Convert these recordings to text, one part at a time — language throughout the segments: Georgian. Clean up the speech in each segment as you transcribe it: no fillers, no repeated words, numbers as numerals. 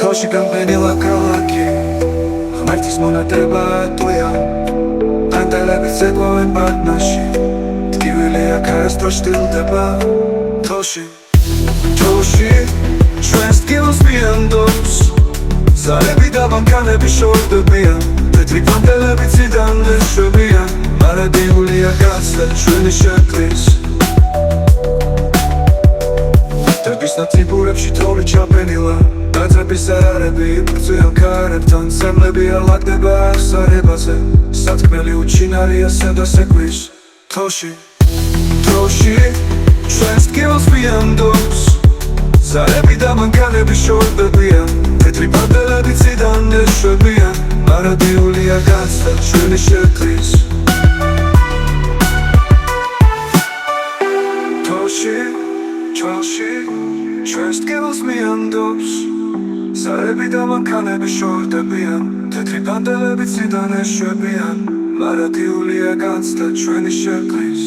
თოში გამბენილა ქალაქი ღმერთის მონადება ატყვია ანტელები ცეკვავენ ბატნაში ტკივილი აქ არასდროს შტილდება თოში ჩვენს ტკივილს მიანდობს ზარები და მანქანები შორდებიან თეთრი პანტელები ციდან ეშვებიან მარადიულია გაცდა ჩვენი შეკლის დების ნაციბურებში თოვლი ჩაბენილა დაძების არარები იბრძვიან ქარებთან სემლები არ ლაგდება აღსარებაზე სათქმელი უჩინარია სევდას ეკვის თოში ჩვენს ტკივილს მიანდობს ზარები და მანქანები შორდებიან თეთრი პანტელები ციდან ეშვებიან მარადიულია გაცდა ჩვენი შეკლის თოში ჩვენს ტკივილს მიანდობს ზარები და მანქანები შორდებიან თეთრი პანტელები ციდან ეშვებიან მარადიულია გაცდა ჩვენი შეკლის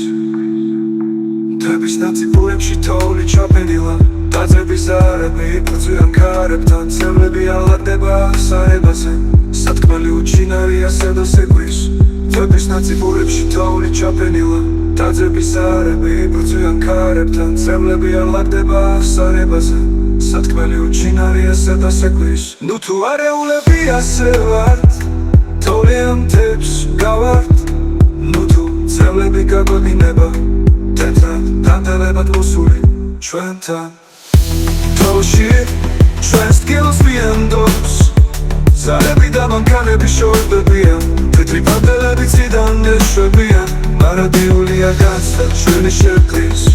დების ნაციბურებში თოვლი ჩაბენილა დაძების არები იბრძვიან ქარებთან ცემლები არ ლაგდება აღსარებაზე სათქმელი უჩინარია სევდას ეკვის დების ნაციბურებში თოვლი ჩაბენილა დაძების არები იბრძვიან ქარებთან ცემლები არ ლაგდება აღსარებაზე სათქმელი უჩინარია სევდას ეკვის ნუ თუ არეულები ასე ვართ თოვლი ამ მთებს გავართ ნუ თუ ცემლები გაგვემინება თეთრად პანტელებად მოსული ჩვენთან თოში ჩვენს ტკივილს მიანდობს ზარები და მანქანები შორდებიან თეთრი პანტელები ციდან ეშვებიან მარადიულია გაცდა ჩვენი შეკლის